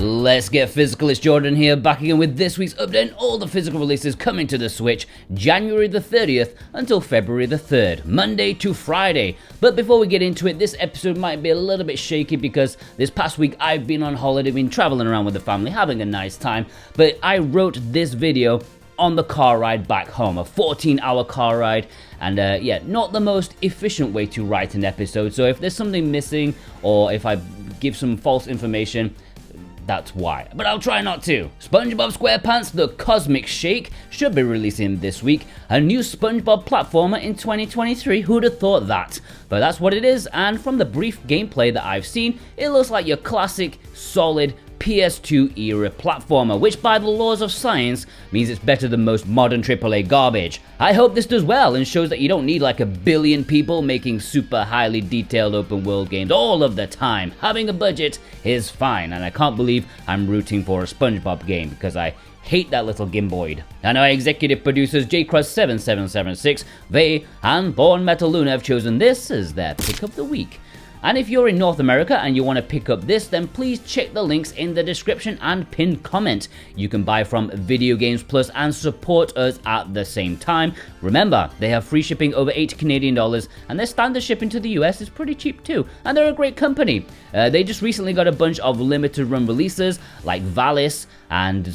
Let's get physical, it's Jordan here, back again with this week's update and all the physical releases coming to the Switch, January the 30th until February the 3rd, Monday to Friday. But before we get into it, this episode might be a little bit shaky because this past week I've been on holiday, been traveling around with the family, having a nice time, but I wrote this video on the car ride back home, a 14-hour car ride, and yeah, not the most efficient way to write an episode, so if there's something missing or if I give some false information, that's why. But I'll try not to. SpongeBob SquarePants The Cosmic Shake should be releasing this week. A new SpongeBob platformer in 2023. Who'd have thought that? But that's what it is, and from the brief gameplay that I've seen, it looks like your classic, solid PS2 era platformer, which by the laws of science means it's better than most modern AAA garbage. I hope this does well and shows that you don't need like a billion people making super highly detailed open world games all of the time. Having a budget is fine, and I can't believe I'm rooting for a SpongeBob game because I hate that little Gimboid. And our executive producers JCross7776, they and Born Metal Luna have chosen this as their pick of the week. And if you're in North America and you want to pick up this, then please check the links in the description and pinned comment. You can buy from Video Games Plus and support us at the same time. Remember, they have free shipping over $80 Canadian, and their standard shipping to the US is pretty cheap too. And they're a great company. They just recently got a bunch of limited run releases like Valis and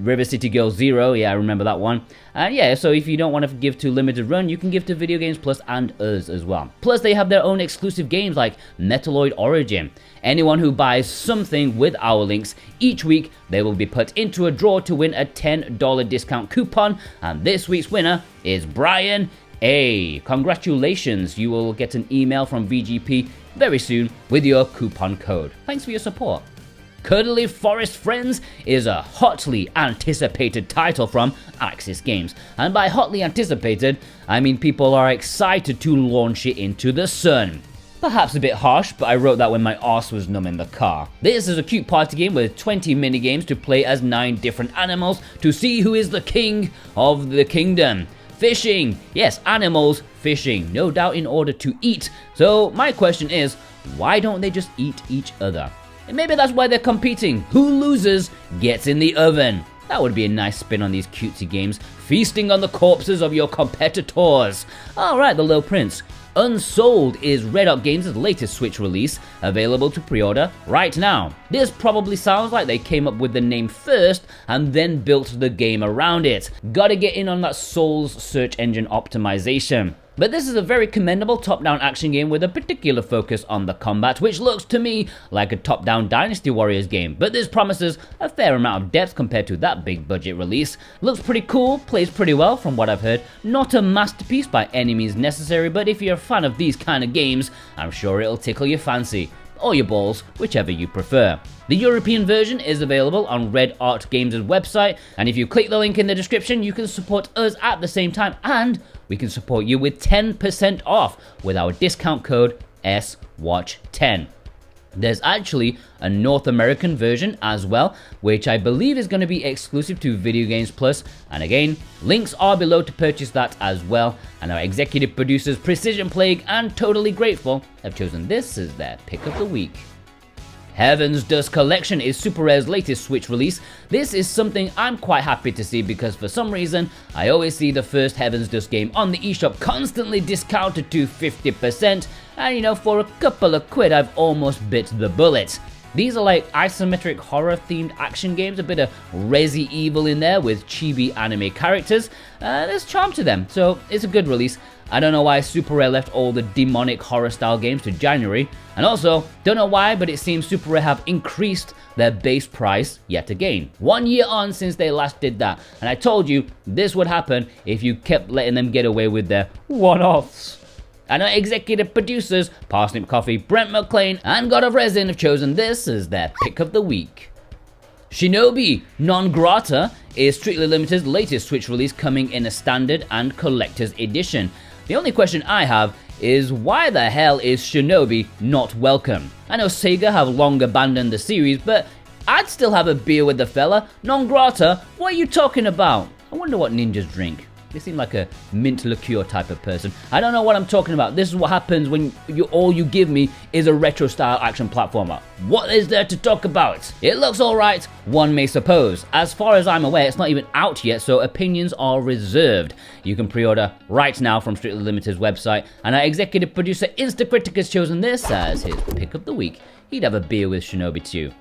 River City Girl Zero. Yeah, I remember that one. And yeah, so if you don't want to give to limited run, you can give to Video Games Plus and us as well. Plus, they have their own exclusive games like Metaloid Origin. Anyone who buys something with our links each week, they will be put into a draw to win a $10 discount coupon. And this week's winner is Brian A. Congratulations, you will get an email from VGP very soon with your coupon code. Thanks for your support. Cuddly Forest Friends is a hotly anticipated title from Axis Games. And by hotly anticipated, I mean people are excited to launch it into the sun. Perhaps a bit harsh, but I wrote that when my arse was numb in the car. This is a cute party game with 20 minigames to play as 9 different animals to see who is the king of the kingdom. Fishing! Yes, animals fishing, no doubt in order to eat. So my question is, why don't they just eat each other? And maybe that's why they're competing. Who loses gets in the oven. That would be a nice spin on these cutesy games, feasting on the corpses of your competitors. Alright, The Little Prince. Unsouled is Red Hot Games' latest Switch release, available to pre-order right now. This probably sounds like they came up with the name first and then built the game around it. Gotta get in on that Souls search engine optimization. But this is a very commendable top-down action game with a particular focus on the combat, which looks to me like a top-down Dynasty Warriors game, but this promises a fair amount of depth compared to that big budget release. Looks pretty cool, plays pretty well from what I've heard. Not a masterpiece by any means necessary, but if you're a fan of these kind of games, I'm sure it'll tickle your fancy. Or your balls, whichever you prefer. The European version is available on Red Art Games' website, and if you click the link in the description, you can support us at the same time, and we can support you with 10% off with our discount code SWATCH10. There's actually a North American version as well, which I believe is going to be exclusive to Video Games Plus, and again, links are below to purchase that as well, and our executive producers Precision Plague and Totally Grateful have chosen this as their pick of the week. Heaven's Dust Collection is Super Rare's latest Switch release. This is something I'm quite happy to see because for some reason, I always see the first Heaven's Dust game on the eShop constantly discounted to 50%, and you know, for a couple of quid I've almost bit the bullet. These are like isometric horror themed action games, a bit of Resi Evil in there with chibi anime characters. There's charm to them, so it's a good release. I don't know why Super Rare left all the demonic horror style games to January, and also don't know why, but it seems Super Rare have increased their base price yet again. 1 year on since they last did that, and I told you this would happen if you kept letting them get away with their one-offs. And our executive producers, Parsnip Coffee, Brent McLean, and God of Resin have chosen this as their pick of the week. Shinobi Non-Grata is Strictly Limited's latest Switch release, coming in a standard and collector's edition. The only question I have is why the hell is Shinobi not welcome? I know Sega have long abandoned the series, but I'd still have a beer with the fella. Non-Grata, what are you talking about? I wonder what ninjas drink. They seem like a mint liqueur type of person. I don't know what I'm talking about. This is what happens when all you give me is a retro style action platformer. What is there to talk about? It looks alright, one may suppose. As far as I'm aware, it's not even out yet, so opinions are reserved. You can pre-order right now from Strictly Limited's website, and our executive producer Instacritic has chosen this as his pick of the week. He'd have a beer with Shinobi too.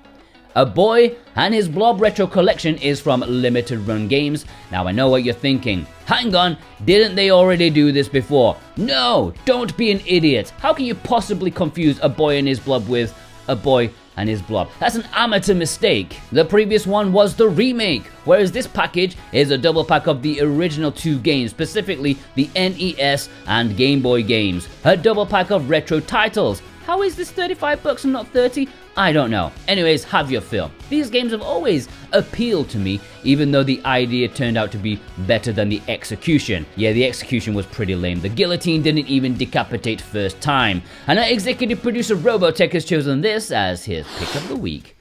A Boy and His Blob Retro Collection is from Limited Run Games. Now I know what you're thinking. Hang on, didn't they already do this before? No, don't be an idiot. How can you possibly confuse A Boy and His Blob with A Boy and His Blob? That's an amateur mistake. The previous one was the remake, whereas this package is a double pack of the original 2 games, specifically the NES and Game Boy games. A double pack of retro titles. How is this $35 and not 30? I don't know. Anyways, have your fill. These games have always appealed to me, even though the idea turned out to be better than the execution. Yeah, the execution was pretty lame. The guillotine didn't even decapitate first time. And our executive producer Robotech has chosen this as his pick of the week.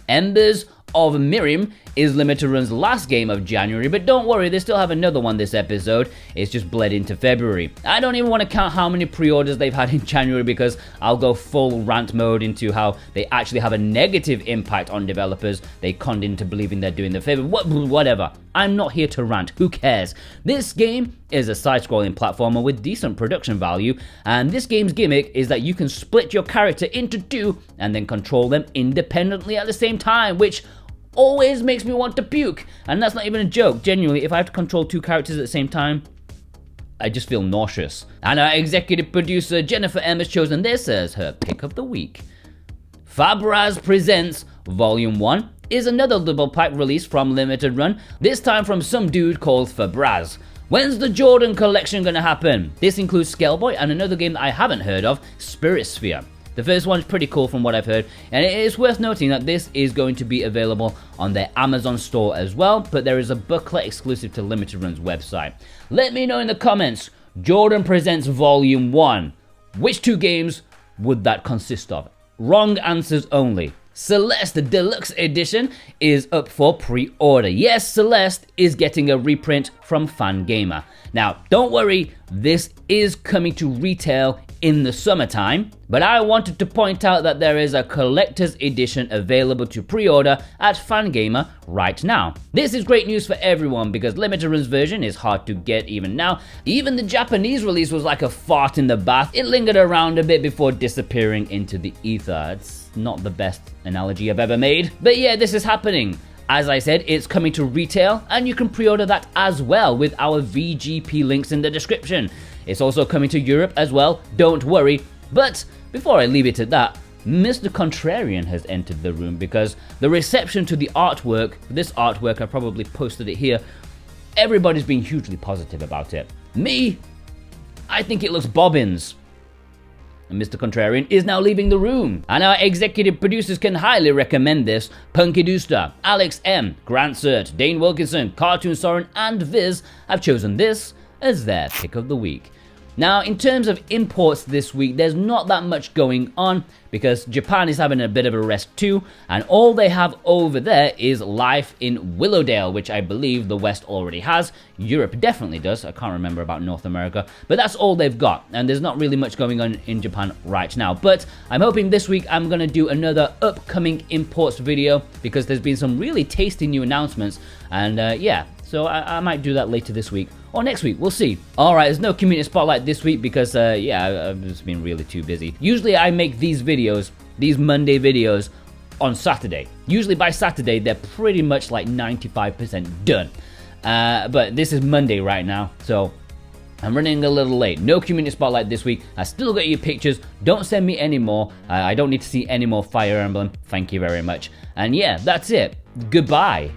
Embers of Mirrim is Limited Run's last game of January, but don't worry, they still have another one this episode. It's just bled into February. I don't even want to count how many pre-orders they've had in January because I'll go full rant mode into how they actually have a negative impact on developers. They conned into believing they're doing the favor. Whatever. I'm not here to rant. Who cares? This game is a side-scrolling platformer with decent production value, and this game's gimmick is that you can split your character into 2 and then control them independently at the same time, which always makes me want to puke. And that's not even a joke. Genuinely, if I have to control 2 characters at the same time, I just feel nauseous. And our executive producer Jennifer M has chosen this as her pick of the week. Fabraz Presents Volume 1 is another double pack release from Limited Run, this time from some dude called Fabraz. When's the Jordan collection gonna happen? This includes Scaleboy and another game that I haven't heard of, Spirit Sphere. The first one's pretty cool from what I've heard, and it is worth noting that this is going to be available on their Amazon store as well, but there is a booklet exclusive to Limited Run's website. Let me know in the comments, Jordan Presents Volume 1. Which 2 games would that consist of? Wrong answers only. Celeste, the Deluxe Edition, is up for pre-order. Yes, Celeste is getting a reprint from Fangamer. Now, don't worry, this is coming to retail in the summertime, but I wanted to point out that there is a collector's edition available to pre-order at Fangamer right now. This is great news for everyone because Limited Run's version is hard to get even now. Even the Japanese release was like a fart in the bath. It lingered around a bit before disappearing into the ether. It's not the best analogy I've ever made, but yeah, this is happening. As I said, it's coming to retail, and you can pre-order that as well with our VGP links in the description. It's also coming to Europe as well, don't worry. But before I leave it at that, Mr. Contrarian has entered the room because the reception to the artwork, this artwork, I probably posted it here, everybody's been hugely positive about it. Me, I think it looks bobbins. And Mr. Contrarian is now leaving the room. And our executive producers can highly recommend this. Punky Dooster, Alex M, Grant Cert, Dane Wilkinson, Cartoon Soren, and Viz have chosen this as their pick of the week. Now, in terms of imports this week, there's not that much going on because Japan is having a bit of a rest too, and all they have over there is Life in Willowdale, which I believe the West already has. Europe definitely does. I can't remember about North America, but that's all they've got, and there's not really much going on in Japan right now. But I'm hoping this week I'm going to do another upcoming imports video because there's been some really tasty new announcements, and yeah, so I might do that later this week. Or next week, we'll see. Alright, there's no community spotlight this week because, yeah, I've just been really too busy. Usually I make these videos, these Monday videos, on Saturday. Usually by Saturday, they're pretty much like 95% done. But this is Monday right now, so I'm running a little late. No community spotlight this week. I still got your pictures. Don't send me any more. I don't need to see any more Fire Emblem. Thank you very much. And yeah, that's it. Goodbye.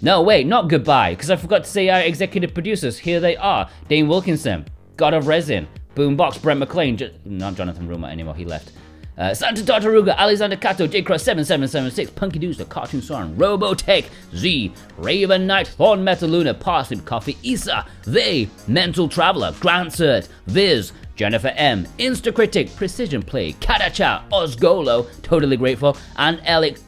No, wait, not goodbye, because I forgot to say our executive producers. Here they are. Dane Wilkinson, God of Resin, Boombox, Brent McLean, not Jonathan Ruma anymore, he left. Santa Tartaruga, Alexander Cato, J-Cross7776, Punky Dooster, Cartoon Soren, Robotech, Z, Raven Knight, Thorn Metaluna, Parsnip Coffee, Issa, They, Mental Traveler, Grant Cert, Viz, Jennifer M, Instacritic, Precision Play, Katacha, Ozgolo, Totally Grateful, and Alex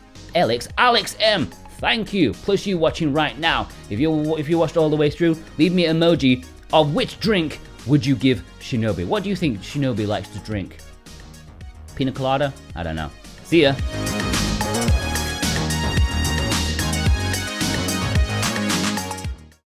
M. thank you. Plus you watching right now. If you watched all the way through, leave me an emoji of which drink would you give Shinobi. What do you think Shinobi likes to drink? Pina colada? I don't know. See ya.